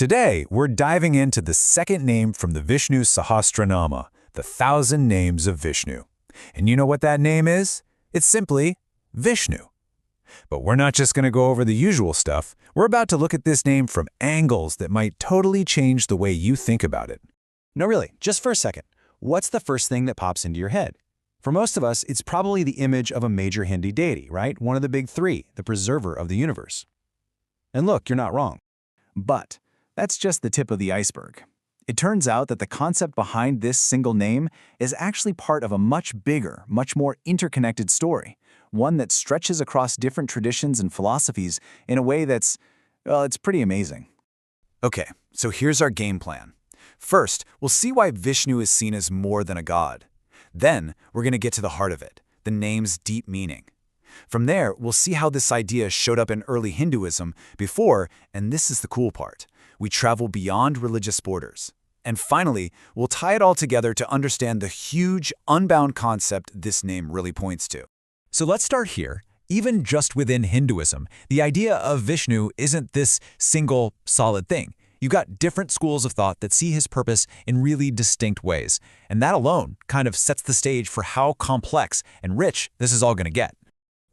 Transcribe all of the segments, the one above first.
Today, we're diving into the second name from the Vishnu Sahasranama, the 1,000 names of Vishnu. And you know what that name is? It's simply Vishnu. But we're not just going to go over the usual stuff. We're about to look at this name from angles that might totally change the way you think about it. No, really, just for a second. What's the first thing that pops into your head? For most of us, it's probably the image of a major Hindu deity, right? One of the big three, the preserver of the universe. And look, you're not wrong. But that's just the tip of the iceberg. It turns out that the concept behind this single name is actually part of a much bigger, much more interconnected story, one that stretches across different traditions and philosophies in a way that's, well, it's pretty amazing. Okay, so here's our game plan. First, we'll see why Vishnu is seen as more than a god. Then, we're going to get to the heart of it, the name's deep meaning. From there, we'll see how this idea showed up in early Hinduism before, and this is the cool part, we travel beyond religious borders. And finally, we'll tie it all together to understand the huge, unbound concept this name really points to. So let's start here. Even just within Hinduism, the idea of Vishnu isn't this single, solid thing. You've got different schools of thought that see his purpose in really distinct ways. And that alone kind of sets the stage for how complex and rich this is all going to get.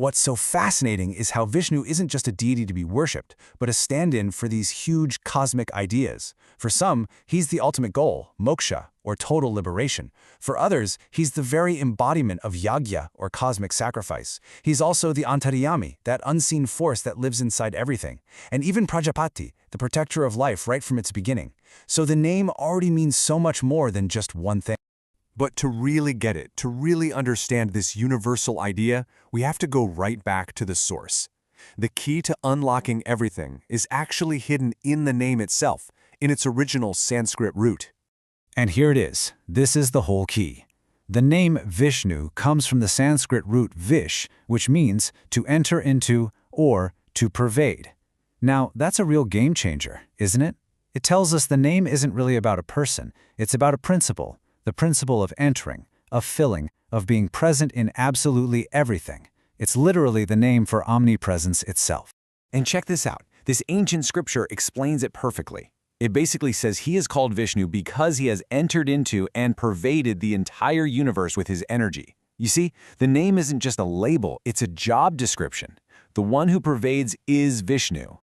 What's so fascinating is how Vishnu isn't just a deity to be worshipped, but a stand-in for these huge cosmic ideas. For some, he's the ultimate goal, moksha, or total liberation. For others, he's the very embodiment of yagya, or cosmic sacrifice. He's also the antaryami, that unseen force that lives inside everything. And even Prajapati, the protector of life right from its beginning. So the name already means so much more than just one thing. But to really get it, to really understand this universal idea, we have to go right back to the source. The key to unlocking everything is actually hidden in the name itself, in its original Sanskrit root. And here it is. This is the whole key. The name Vishnu comes from the Sanskrit root vish, which means to enter into or to pervade. Now, that's a real game changer, isn't it? It tells us the name isn't really about a person, it's about a principle. The principle of entering, of filling, of being present in absolutely everything. It's literally the name for omnipresence itself. And check this out. This ancient scripture explains it perfectly. It basically says he is called Vishnu because he has entered into and pervaded the entire universe with his energy. You see, the name isn't just a label, it's a job description. The one who pervades is Vishnu.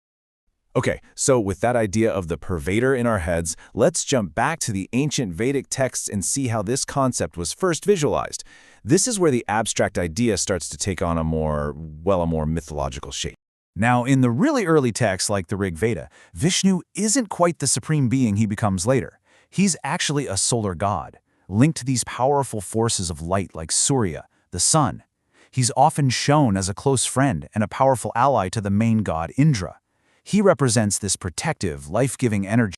Okay, so with that idea of the pervader in our heads, let's jump back to the ancient Vedic texts and see how this concept was first visualized. This is where the abstract idea starts to take on a more mythological shape. Now, in the really early texts like the Rig Veda, Vishnu isn't quite the supreme being he becomes later. He's actually a solar god, linked to these powerful forces of light like Surya, the sun. He's often shown as a close friend and a powerful ally to the main god Indra. He represents this protective, life-giving energy.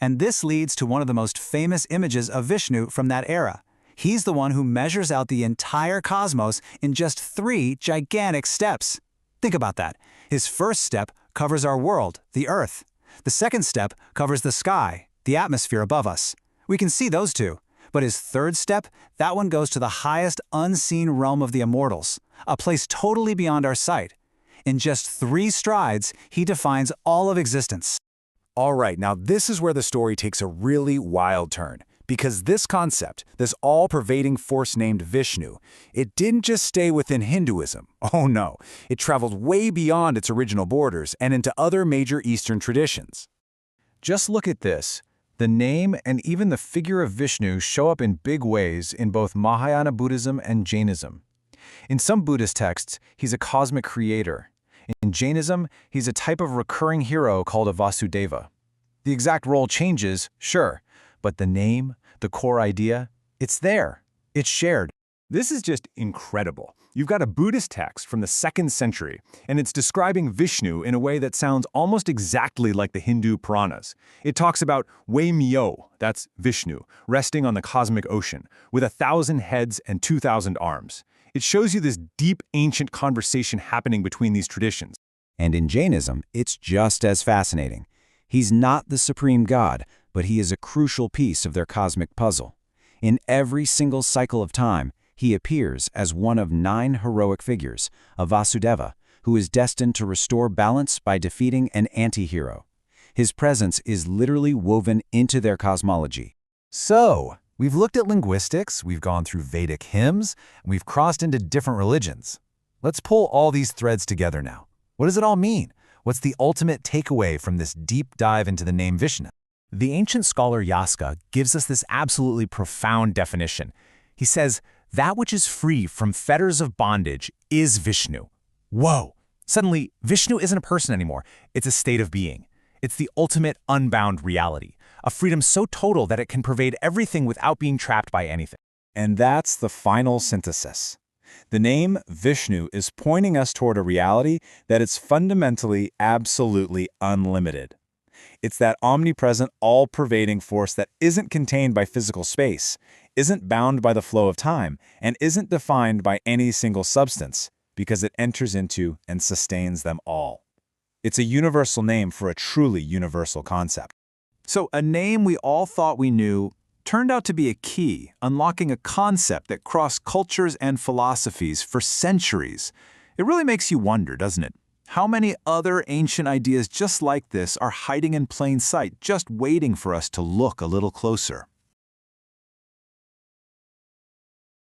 And this leads to one of the most famous images of Vishnu from that era. He's the one who measures out the entire cosmos in just 3 gigantic steps. Think about that. His first step covers our world, the Earth. The second step covers the sky, the atmosphere above us. We can see those two. But his third step, that one goes to the highest unseen realm of the immortals, a place totally beyond our sight. In just 3 strides, he defines all of existence. All right, now this is where the story takes a really wild turn. Because this concept, this all-pervading force named Vishnu, it didn't just stay within Hinduism. Oh no, it traveled way beyond its original borders and into other major Eastern traditions. Just look at this. The name and even the figure of Vishnu show up in big ways in both Mahayana Buddhism and Jainism. In some Buddhist texts, he's a cosmic creator. In Jainism, he's a type of recurring hero called a Vasudeva. The exact role changes, sure, but the name, the core idea, it's there. It's shared. This is just incredible. You've got a Buddhist text from the 2nd century, and it's describing Vishnu in a way that sounds almost exactly like the Hindu Puranas. It talks about Wei Myo, that's Vishnu, resting on the cosmic ocean, with 1,000 heads and 2,000 arms. It shows you this deep ancient conversation happening between these traditions. And in Jainism, it's just as fascinating. He's not the supreme god, but he is a crucial piece of their cosmic puzzle. In every single cycle of time, he appears as one of 9 heroic figures, a Vasudeva, who is destined to restore balance by defeating an anti-hero. His presence is literally woven into their cosmology. So, we've looked at linguistics, we've gone through Vedic hymns, and we've crossed into different religions. Let's pull all these threads together now. What does it all mean? What's the ultimate takeaway from this deep dive into the name Vishnu? The ancient scholar Yaska gives us this absolutely profound definition. He says, that which is free from fetters of bondage is Vishnu. Whoa! Suddenly, Vishnu isn't a person anymore. It's a state of being. It's the ultimate unbound reality, a freedom so total that it can pervade everything without being trapped by anything. And that's the final synthesis. The name Vishnu is pointing us toward a reality that is fundamentally, absolutely unlimited. It's that omnipresent, all-pervading force that isn't contained by physical space, isn't bound by the flow of time, and isn't defined by any single substance, because it enters into and sustains them all. It's a universal name for a truly universal concept. So a name we all thought we knew turned out to be a key, unlocking a concept that crossed cultures and philosophies for centuries. It really makes you wonder, doesn't it? How many other ancient ideas just like this are hiding in plain sight, just waiting for us to look a little closer?